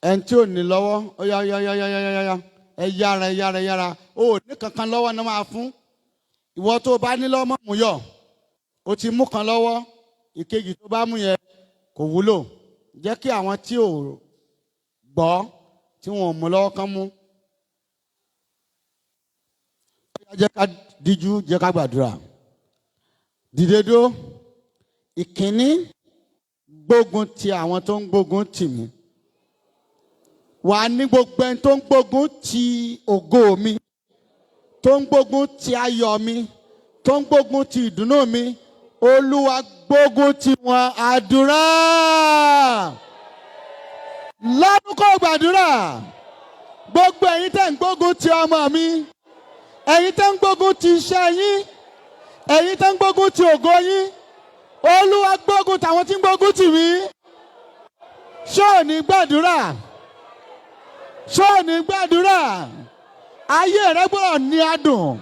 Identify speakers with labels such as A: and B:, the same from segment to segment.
A: ẹni tí ò ní lọ́wọ́ ó yá ẹ yára ó ní kankan lọ́wọ́ ni máa fún. Ìwọ tó bá ní lọ́wọ́ mú yọ, ó ti mú kan lọ́wọ́, ìkejì tó bá mú yẹn kò wúlò. Jẹ́ kí àwọn tí ò gbọ́ tí wọn ò mú lọ́wọ́ kan mú. Jẹ́ ká díjú, jẹ́ ká gbàdúrà. Dìde dúró. Ìkíní, gbógun ti àwọn tó ń gbógun tì mí. Wà ní gbogbo ẹni tó ń gbógun ti ògo mi, tó ń gbógun ti ayọ̀ mi, tó ń gbógun ti ìdùnnú mi. Olúwa gbógun ti wọn. Àdúrà. Lórúkọ gbàdúrà. Gbogbo ẹ̀yin tẹ́ ń gbógun ti ọmọ mi, ẹ̀yin tẹ́ ń gbógun ti iṣẹ́ yín, ẹ̀yin tẹ́ ń gbógun ti ògo yín. Olúwa gbógun tàwọn tí ń gbógun tì mí. Ṣé ò ní gbàdúrà? Ṣé ò ní gbàdúrà? Ayé rẹ gbọ́dọ̀ ní adùn.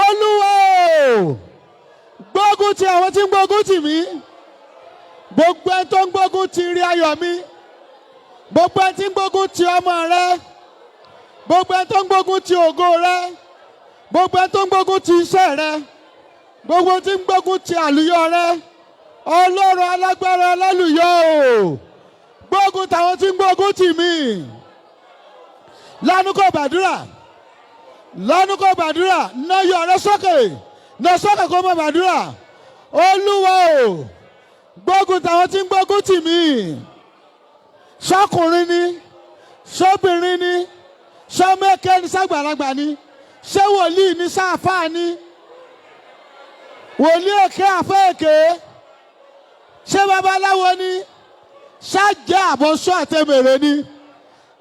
A: Olúwa gbógun ti àwọn tí ń gbógun tì mí. Gbogbo ẹni tó ń gbógun ti ire ayọ̀ mi, gbogbo ẹni tí ń gbógun ti ọmọ rẹ, gbogbo ẹni tó ń gbógun ti ògo rẹ, gbogbo ẹni tó ń gbógun ti iṣẹ́ rẹ, gbogbo tí ń gbógun ti àlùyọ rẹ. Ọlọ́run alágbára alálùyọ o, gbógun tàwọn tí ń gbógun tì mí. Lánàá kò gbàdúrà. Lánàá kò gbàdúrà. Ná yọ̀ rẹ sókè. Ná sókè kó má gbàdúrà. Olúwa o, gbógun tàwọn tí ń gbógun tì mí. Ṣọkùnrin ni, ṣóbìnrin ni, ṣọmọkẹ́ ni, ṣàgbàlagbà ni, ṣé wòlíì ni, ṣáàfáà ni, wòlíì èké àfẹ́ èké, ṣé babaláwo ni, ṣáàjẹ́ àbọ̀ṣọ́ àtẹ̀mẹ̀rẹ̀ ni,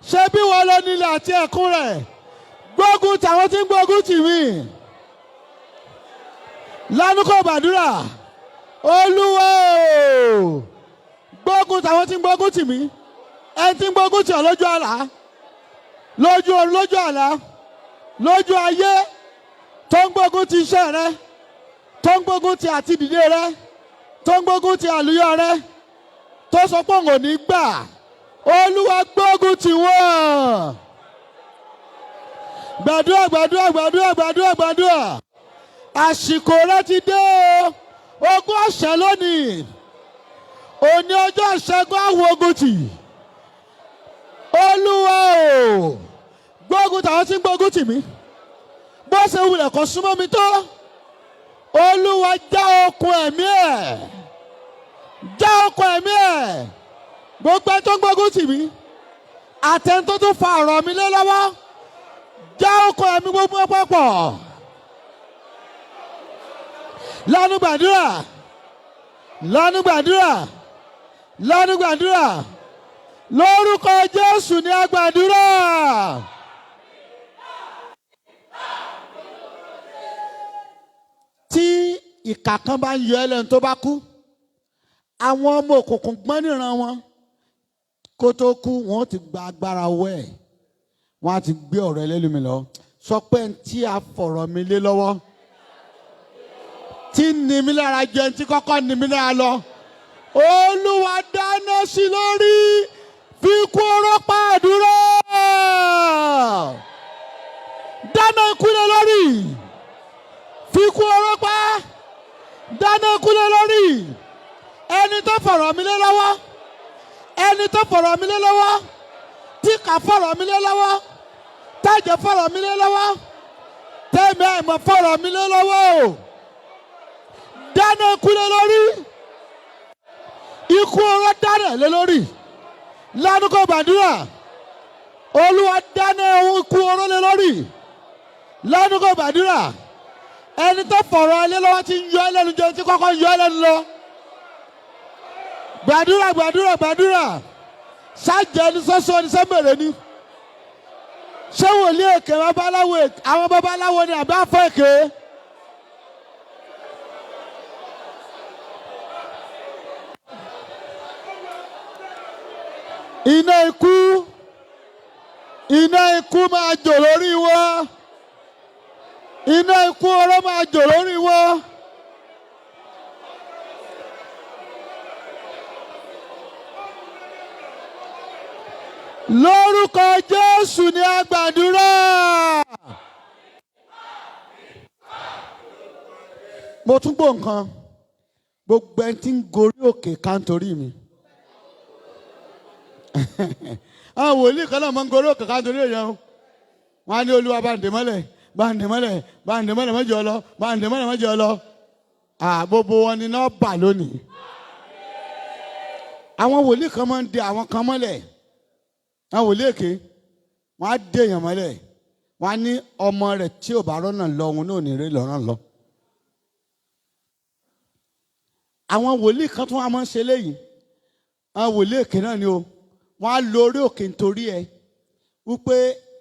A: ṣé bí wọ́n lọ nílẹ̀ àti ẹ̀kún rẹ̀. Gbógun tàwọn tí ń gbógun tì mí. Lánàá kò gbàdúrà. Olúwa o, gbógun tàwọn tí ń gbógun tì mí. Ẹni tí ń gbógun tì ọ́ lójú àlá, lójú àlá, lójú ayé, tó ń gbógun ti iṣẹ́ rẹ, tó ń gbógun ti àti dìde rẹ, tó ń gbógun ti àlùyọ rẹ, tó sọ pé òun ò ní gbà. Olúwa gbógun tì wọ́n. Gbàdúrà. Àsìkò rẹ ti dé o. Ogún ọ̀sẹ̀ lónìí. Òní ọjọ́ ìṣẹ́gun àwọn ogun tì. Olúwa o, gbógun tàwọn tí ń gbógun tì mí. Bó ṣe wulẹ̀ kó súnmọ́ mi tó. Olúwa já okùn ẹ̀mí ẹ̀. Já okùn ẹ̀mí ẹ̀. Gbogbo ẹni tó ń gbógun tì mí. Àtẹni tó tún fa ọ̀rọ̀ mi lé lọ́wọ́. Já okùn ẹ̀mí gbogbo papọ̀. Lánàá gbàdúrà. Lórúkọ Jésù ni a gbàdúrà. Tí ìkà kan bá ń yọ ẹlẹ́nu tó bá kú, àwọn ọmọ òkùnkùn gbọ́n níran wọn. Kó tó kú, wọ́n ti gba agbára ọwọ́ ẹ̀. Wọ́n á ti gbé ọ̀rọ̀ ẹlẹ́lùmí lọ. Sọ pé tí a fọ̀rọ̀ mi lé lọ́wọ́, tí ní mi lára jẹ tí kọ́kọ́ ní mi lára lọ. Olúwa dáná sí lórí. Fi kú oró pa àdúrà. Dáná ikú lé lórí. Fi kú oró pa. Dáná ikú lé lórí. Ẹni tó fọ̀rọ̀ mi lé lọ́wọ́. Ẹni tó fọ̀rọ̀ mi lé lọ́wọ́. Tí kà fọ̀rọ̀ mi lé lọ́wọ́. Tájẹ̀ fọ̀rọ̀ mi lé lọ́wọ́. Tẹ́mi àìmọ̀ fọ̀rọ̀ mi lé lọ́wọ́ o. Dáná ikú lé lórí. Ikú oró dáná lé lórí. Lánàá kò gbàdúrà. Olúwa dáná ikú oró lé lórí. Lánàá kò gbàdúrà. Ẹni tó fọ̀rọ̀ ẹ lé lọ́wọ́ ti ń yọ ẹ lẹ́nu jẹ tí kọ́kọ́ yọ ẹ lẹ́nu lọ. Gbàdúrà. Ṣáàjẹ́ ni sọ́sọ́ ni sẹ́mẹ̀rẹ̀ ni. Ṣé wòlíì èké babaláwo àwọn babaláwo ni àbí àfẹ́ èké? Iná ikú máa jò lórí wọn. Iná ikú oró máa jò lórí wọn. lórúkọ Jésù ni a gbàdúrà. mo tún gbọ́ nǹkan gbogbo ẹni tí ń gorí òkè ká nítorí mi. àwọn wòlíì kan náà máa ń gorí òkè ká nítorí èèyàn o. wọ́n á ní Olúwa bá ń dè mọ́lẹ̀ bá ń dè mọ́lẹ̀ bá ń dè mọ́lẹ̀ mọ́jọ lọ bá ń dè mọ́lẹ̀ mọ́jọ lọ. gbogbo wọn ni náà bà lónìí. àwọn wòlíì kan máa ń dè àwọn kan mọ́lẹ̀. àwọn wòlíì èké wọ́n á dè èèyàn mọ́lẹ̀. wọ́n á ní ọmọ rẹ̀ tí ò bá rọ́nà lọ òun náà ò ní rí lọ́rùn lọ. àwọn wòlíì kan tún wá máa ń ṣe léyìí. àwọn wòlíì èké náà ni o. wọ́n á lo orí òkè nítorí ẹ wípé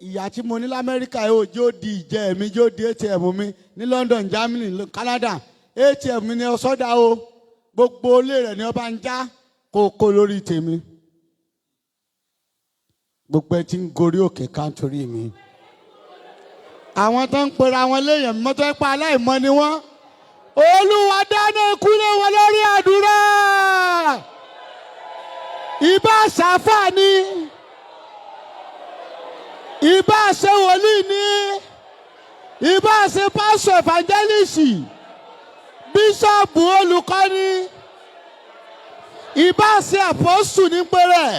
A: ìyá tí mo ní lamẹ́ríkà yóò jó di ìjẹ́ mi jó di ATM mi ní London, Germany, Canada. ATM mi ni ọ̀sọ́dà o gbogbo ilé rẹ̀ ni ọba ń já kókó lórí tèmi. gbogbo ẹ ti ń gorí òkè ká nítorí mi. àwọn tó ń pera wọn léèyàn mọ́tò ẹ̀ pa aláìmọ́ ni wọ́n. Olúwa dáná ikú lé wọn lórí àdúrà. ìbá ṣàfà ni ìbá ṣe wòlíì ni ìbá ṣe pásọ evangelist bíṣọ̀bù olùkọ́ni ìbá ṣe àpọ́sù ní pẹ́rẹ́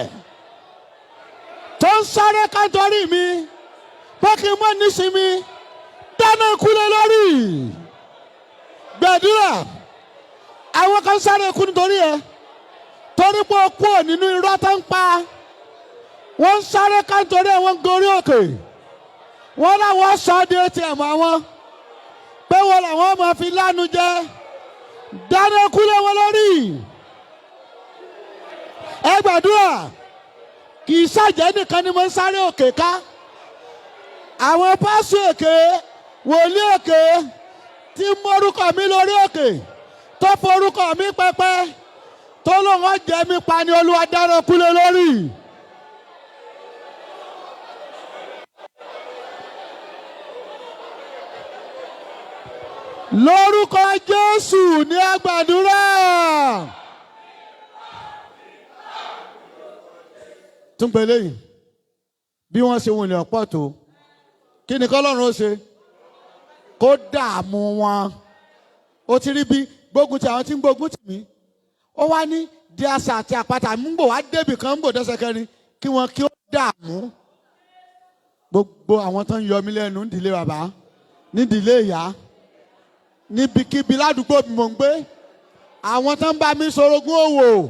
A: tó ń sáré kántọ́rì mi pé kí n mọ́ níṣìmí dáná ikú lé lórí. gbàdúrà àwọn kan sáré ikú nítorí ẹ torí pé ó kú nínú irọ́ tó ń pa. wọ́n ń sáré ká nítorí wọn gorí òkè. wọ́n láwọn sọ ọ́ di ATM àwọn pé wọ́n làwọn máa fi lánu jẹ. dáná ikú lé wọn lórí. ẹ gbàdúrà kì í ṣàjẹ́ nìkan ni mo ń sáré òkè ká. àwọn pásù èké wòlíì èké tí ń mórúkọ mi lórí òkè tó forúkọ mi pẹpẹ tó lóun ọ̀jẹ̀ mi pa ni Olúwa dáná ikú lé lórí. lórúkọ Jésù ní a gbàdúrà. tún pè léyìn bí wọ́n ṣe wọlé ọ̀pọ̀ tó kí ni kọ́lọ́run ó ṣe kó dààmú wọn. ó ti rí bí gbógun ti àwọn tí ń gbógun tì mí. ó wá ní di àṣà àti àpáta ń bò wá débì kan ń bò dẹ́sẹ̀ kẹrin kí wọ́n kí ó dààmú. gbogbo àwọn tó ń yọ mí lẹ́nu nídìílé bàbá nídìílé ìyá níbikíbi ládùúgbò mi mò ń gbé àwọn tó ń bá mi sorogún òwò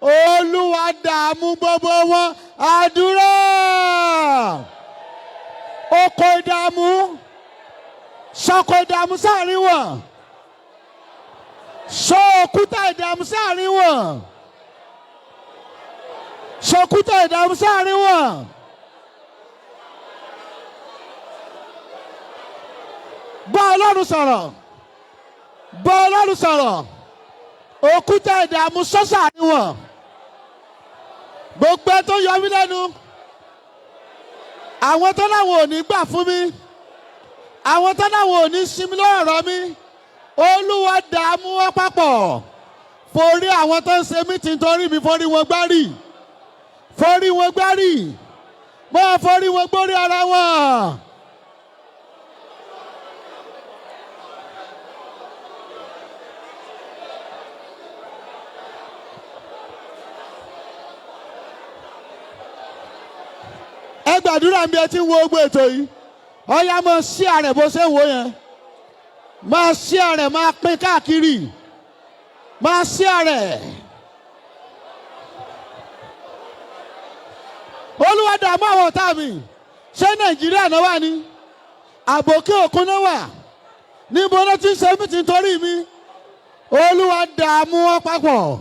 A: Olúwa dààmú gbogbo wọn. àdúrà oko ìdààmú sọkò ìdààmú sáàrin wọn sọ òkúta ìdààmú sáàrin wọn sọ òkúta ìdààmú sáàrin wọn. bá Ọlọ́run sọ̀rọ̀ bá Ọlọ́run sọ̀rọ̀ òkúta ìdààmú sọ́sà ni wọ́n. gbogbo ẹ tó yọ mí lẹ́nu àwọn tó láwọn ò ní gbà fún mi àwọn tó láwọn ò ní sinmi lọ́rọ̀ mi Olúwa dààmú wọn papọ̀ forí àwọn tó ń ṣe mítìn torí mi forí wọn gbárí forí wọn gbárí máa forí wọn gbórí ara wọn. ẹ gbàdúrà bí ẹ ti ń wo gbogbo ètò yìí ọyá máa ṣí àrẹ bó ṣe ń wo yẹn máa ṣí àrẹ máa pín káàkiri máa ṣí àrẹ. Olúwa dààmú àwọn ọ̀tá mi ṣé Nàìjíríà náà wà ní àbòkí òkun náà wà níbo ló ti ń ṣe mí ti ń torí mi Olúwa dààmú wọn papọ̀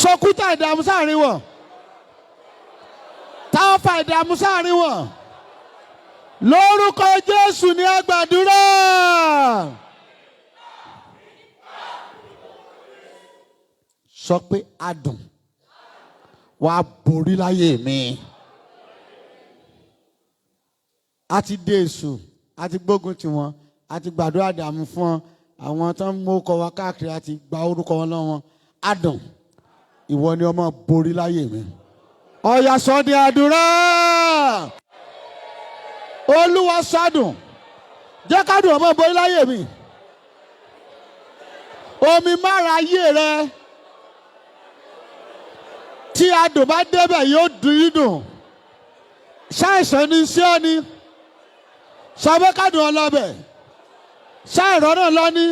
A: sọkúta ìdààmú sáàrin wọn. táwọn fa ìdààmú sáàrin wọn lórúkọ Jésù ní a gbàdúrà. sọ pé adùn wàá borí láyé mi. a ti dé èṣù a ti gbógun tì wọ́n a ti gbàdúrà dààmú fún wọn àwọn tó ń mú ọkọ wa káàkiri a ti gba orúkọ wọn lọ́wọ́ adùn ìwọ ni ọmọ borí láyé mi. Ọ̀yà sọ di àdúrà. Olúwa sádùn. Jẹ́ kádùn ọmọ borí láyé mi. Omi mára ayé rẹ. Tí adùn bá débẹ̀ yóò dùn. Ṣàìsàn ni sí ọ ni. Ṣàbẹ́kádùn ọlọ́bẹ̀. Ṣàìrọ́nà lọ ni.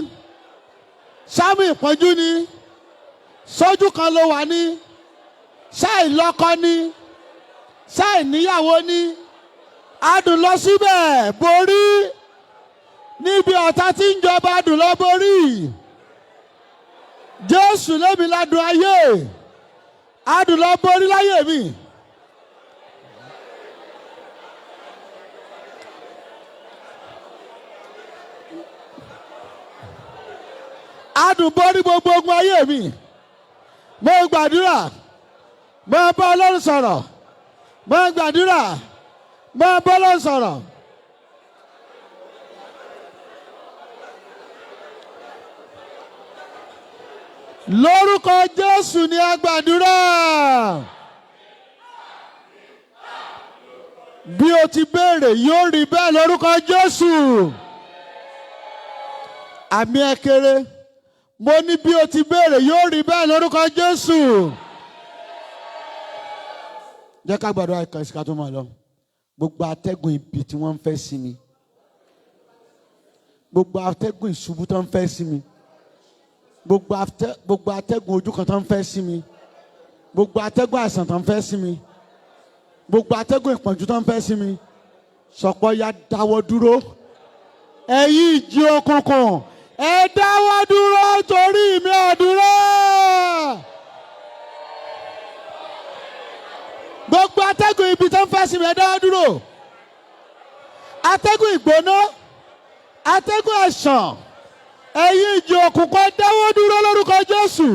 A: Ṣàmì ìpọ́njú ni. Sójú kan ló wà ní. Ṣàìlọ́kọ ni. Ṣàìníyàwó ni. Adùn lọ síbẹ̀ borí. Níbi ọ̀tá tí ń jọba adùn lọ borí. Jésù lémi ládùn ayé. Adùn lọ borí láyé mi. Adùn borí gbogbo ogun ayé mi. Mo gbàdúrà. Mo bá Ọlọ́run sọ̀rọ̀. Mo gbàdúrà. Mo bá Ọlọ́run sọ̀rọ̀. Lórúkọ Jésù ni a gbàdúrà. Bí o ti béèrè yóò rí bẹ́ẹ̀ lórúkọ Jésù. Àmì ẹ kéré. Mo ní bí o ti béèrè yóò rí bẹ́ẹ̀ lórúkọ Jésù. Jẹ́ ká gbàdúrà ìkan ìsìká tó máa lọ. Gbogbo atẹ́gùn ibi tí wọ́n ń fẹ́ sí mi. Gbogbo atẹ́gùn ìṣubú tó ń fẹ́ sí mi. Gbogbo atẹ́gùn ojú kan tó ń fẹ́ sí mi. Gbogbo atẹ́gùn àìsàn tó ń fẹ́ sí mi. Gbogbo atẹ́gùn ìpọ́njú tó ń fẹ́ sí mi. Sọ̀pọ̀ ya dáwọ́ dúró. Ẹ̀yin ìjì òkùnkùn. Ẹ dáwọ́ dúró torí mi àdúrà. Gbogbo atẹ́gùn ibi tó ń fẹ́ sí mi ẹ dáwọ́ dúró. Atẹ́gùn ìgbóná. Atẹ́gùn àìsàn. Ẹ̀yin ìjì òkùnkùn ẹ dáwọ́ dúró lórúkọ Jésù.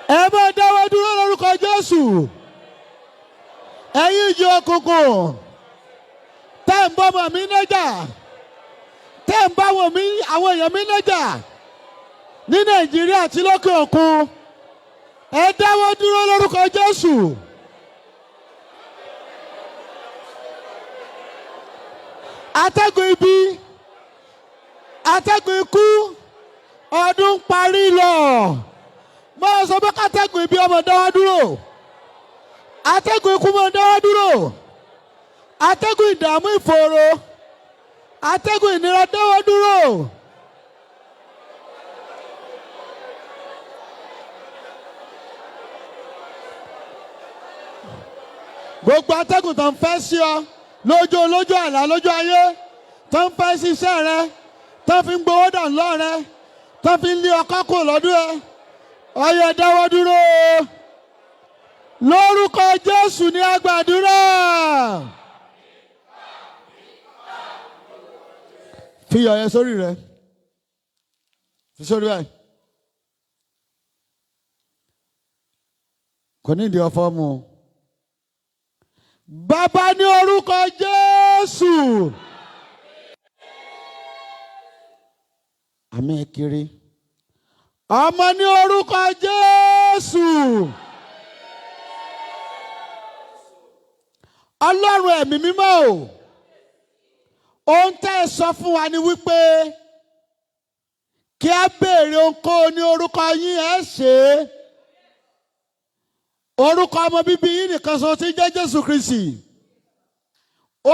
A: Ẹ máa dáwọ́ dúró lórúkọ Jésù. Ẹ̀yin ìjì òkùnkùn. Tẹ́ ń bọ́ ọmọ mi lẹ́jà. Tẹ́ ń bá àwọn èèyàn mi lẹ́jà. Ní Nàìjíríà àti lókè òkun. Ẹ dáwọ́ dúró lórúkọ Jésù. Atẹ́gùn ibi. Atẹ́gùn ikú. Ọdún parí lọ. Mo sọ pé kátẹ́gùn ibi ọmọ dáwọ́ dúró. Atẹ́gùn ikú mọ dáwọ́ dúró. Atẹ́gùn ìdààmú ìfòòró. Atẹ́gùn ìnira dáwọ́ dúró. Gbogbo atẹ́gùn tó ń fẹ́ sí ọ lójú àlá lójú ayé tó ń fẹ́ sí iṣẹ́ rẹ tó fi ń gbowó dànù lọ́ọ̀ rẹ tó fi ń lé ọkọ kò lọ́dún ẹ ọyẹ dáwọ́ dúró lórúkọ Jésù ní a gbàdúrà. Fi iyọ̀ yẹn sórí rẹ fi sórí báyìí kò ní ìdí ọ̀fọ̀ mu. Bàbá ní orúkọ Jésù. Àmín kiri. Ọmọ ní orúkọ Jésù. Ọlọ́run ẹ̀mí mímọ́ o. Ohun tẹ́ ẹ sọ fún wa ni wípé kí a béèrè ohunkóhun ní orúkọ yín ẹ ṣe é. Orúkọ ọmọ bíbí yín nìkan ṣoṣo tí jẹ́ Jésù Kristi.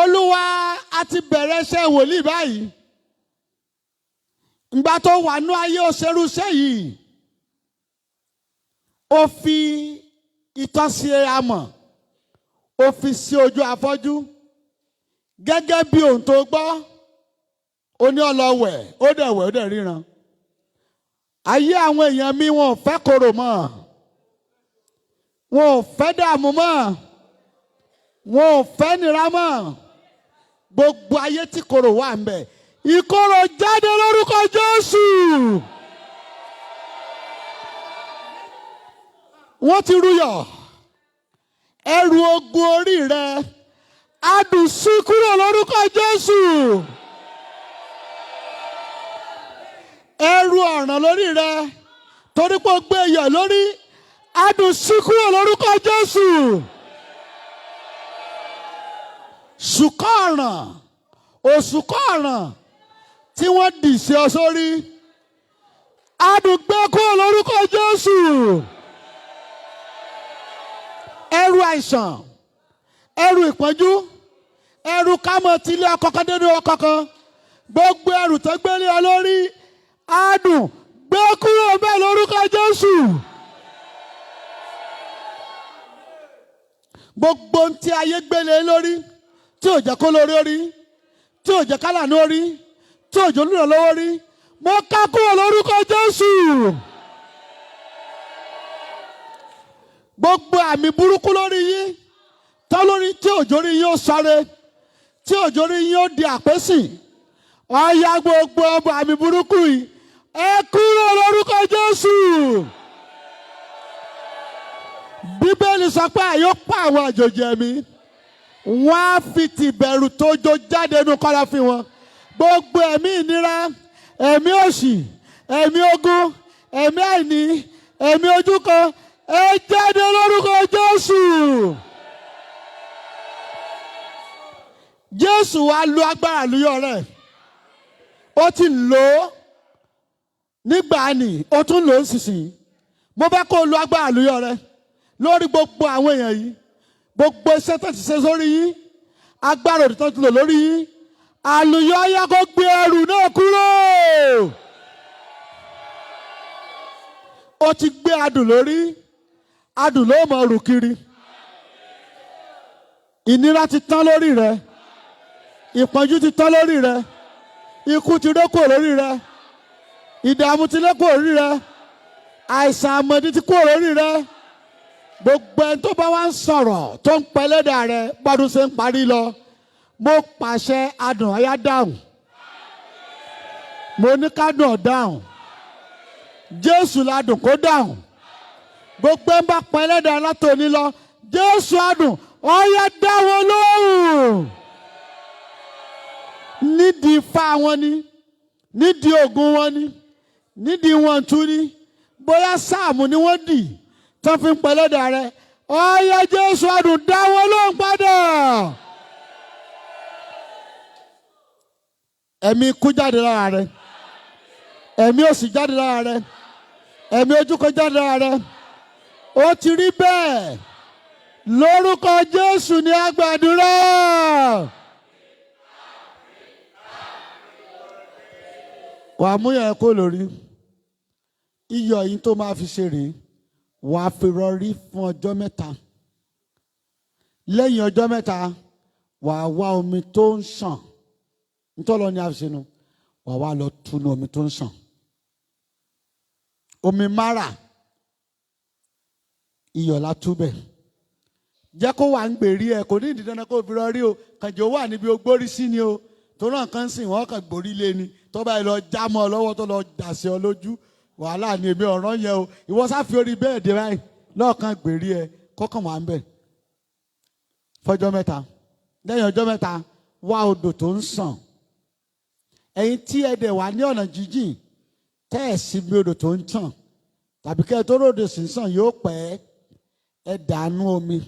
A: Olúwa a ti bẹ̀rẹ̀ iṣẹ́ wòlíì báyìí. Ìgbà tó wà ní ayé òṣèrú iṣẹ́ yìí. Ó fi ìtọ́sí amọ̀. Ó fi sí ojú afọ́jú. Gẹ́gẹ́ bí ohun tó gbọ́. Ó ní ọlọ́wẹ̀, ó dẹ̀ wẹ̀, ó dẹ̀ ríran. Ayé àwọn èèyàn mi wọn ò fẹ́ korò mọ́. Wọn ò fẹ́ dààmú mọ́. Wọn ò fẹ́ nira mọ́. Gbogbo ayé tí korò wà ń bẹ̀. Ìkorò jáde lórúkọ Jésù. Wọ́n ti rúyọ̀. Ẹrù ogun orí rẹ. Adùn sí kúrò lórúkọ Jésù. Ẹrù ọ̀ràn lórí rẹ. torí pé ó gbé iyọ̀ lórí adùn sí kúrò lórúkọ Jésù. Ṣùkọ́ ọ̀ràn òṣùkọ́ ọ̀ràn tí wọ́n dì sí ọ sórí adùn gbé kúrò lórúkọ Jésù. Ẹrù àìsàn, ẹrù ìpọ́njú, ẹrù kámọ̀ tí ilé ọkọ kan dénú ọkọ kan, gbogbo ẹrù tó gbélé ọ lórí adùn gbé kúrò bẹ́ẹ̀ lórúkọ Jésù. Gbogbo ohun tí ayé gbélé lórí tí ò jẹ́ kó lórí orí, tí ò jẹ́ kálà ní orí, tí ò jẹ́ olùrànlọ́wọ́ rí, mo ká kúrò lórúkọ Jésù. Gbogbo àmì burúkú lórí yín tán lórí tí òjò rí yín ó sáré, tí òjò rí yín ó di àpésìn, ọ̀ya gbogbo ọba àmì burúkú yìí ẹ kúrò lórúkọ Jésù. Bíbélì sọ pé àyò pa àwọn àjòjì ẹ̀mí, wọ́n á fi tìbẹ̀rù tó jó jáde nínú kọ́lọ́fín wọn. Gbogbo ẹ̀mí ìnira, ẹ̀mí òṣì, ẹ̀mí ogun, ẹ̀mí àìní, ẹ̀mí ojú kan, ẹ jáde lórúkọ Jésù. Jésù wá lo agbára àlùyọ rẹ̀, ó ti lò ó nígbà ni, ó tún lò ó nísinsìnyí. Mo fẹ́ kó o lo agbára àlùyọ rẹ̀ lórí gbogbo àwọn èèyàn yìí, gbogbo iṣẹ́ tó ti ṣe sórí yín, agbára òdì tó ti lò lórí yín, àlùyọ yá kó gbé ẹrù náà kúrò. Ó ti gbé adùn lórí, adùn ló mọ rù kiri. Ìnira ti tán lórí rẹ, ìpọ́njú ti tán lórí rẹ, ikú ti rékò lórí rẹ, ìdààmú ti lékò lórí rẹ, àìsàn àmọ̀dí ti kúrò lórí rẹ. Gbogbo ẹni tó bá wá ń sọ̀rọ̀ tó ń pẹlẹ́dà rẹ bọ́dún ṣe ń parí lọ, mo pàṣẹ adùn ọ̀yá dáhùn. Mo ní kádùn ọ̀dáhùn. Jésù ládùn kó dáhùn. Gbogbo ẹ̀ ń bá pẹlẹ́dà látòní lọ, Jésù adùn ọ̀yá dáwọ́ lóhùn. Nídìí ifá wọn ni, nídìí ògùn wọn ni, nídìí wọn tún ni, bóyá sáàmù ni wọ́n dì tó fi ń pẹlẹ́dà rẹ, ọ̀yá Jésù adùn dáwọ́ lóhùn padà. Ẹ̀mí ikú jáde lára rẹ, ẹ̀mí òṣì jáde lára rẹ, ẹ̀mí ojúkọ jáde lára rẹ. Ó ti rí bẹ́ẹ̀ lórúkọ Jésù ní a gbàdúrà. Wàá mú yẹn kó lórí. Iyọ̀ yìí tó máa fi ṣe rèé, wàá fi rọrí fún ọjọ́ mẹ́ta. Lẹ́yìn ọjọ́ mẹ́ta, wàá wá omi tó ń ṣàn. Ntọ́lọ ni a fi ṣe nu, wàá wá lọ túnú omi tó ń ṣàn. Omi mara, iyọ̀ la túbẹ̀. Jẹ́ kó wà ń gbèrí ẹ, kò ní ìdí dandan kó fi rọrí o, kànjẹ́ wà níbi ogbórí sí ni o. Tó náà kàn sìn wọ́n kàn gbórí lé ni. Tó bá yẹ lọ jámọ́ ọ lọ́wọ́ tó lọ dàsí ọ lójú. Wàhálà ni èmi ọ̀ràn yẹn o. Ìwọ sáfi orí bẹ́ẹ̀ dé báyìí lọ́ọ̀kan gbèrí ẹ kọ́kàn wà ń bẹ̀. Fọjọ́ mẹ́ta. Lẹ́yìn ọjọ́ mẹ́ta, wá odò tó ń sàn. Ẹ̀yin tí ẹ dẹ̀ wà ní ọ̀nà jíjìn, tẹ́ ẹ̀ sí bí odò tó ń tàn. Tàbí kẹ́ ẹ tó ròdò sí ń sàn yóò pẹ́. Ẹ dànù omi.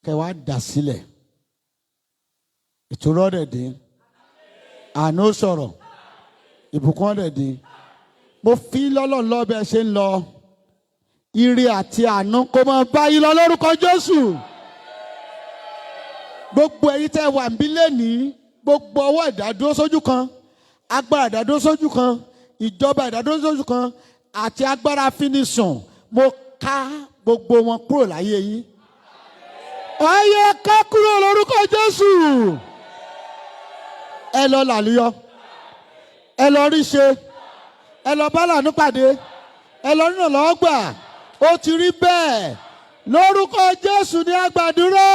A: Kẹ́ wá dà sílẹ̀. Ìtura ọ̀dẹ̀ dín. Àánú sọ̀rọ̀. Ìbùkún ọ̀dẹ̀ dín. Mo fi lọ́lọ́ lọ bẹ́ẹ̀ ṣe ń lọ. Ire àti àánú kó máa bá yín lọ lórúkọ Jésù. Gbogbo ẹ̀yin tẹ́ wà níbí lénìí, gbogbo ọwọ́ ìdádúró sójú kan, agbára ìdádúró sójú kan, ìjọba ìdádúró sójú kan, àti agbára fínísàn, mo ká gbogbo wọn kúrò láyé yín. Ayé ká kúrò lórúkọ Jésù. Ẹ lọ làlùyọ, ẹ lọ rí ṣe, ẹ lọ bá lànú pàdé, ẹ lọ rìnà lọ́wọ́ gbà. Ó ti rí bẹ́ẹ̀ lórúkọ Jésù ní a gbàdúrà.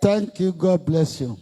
A: Thank you. God bless you.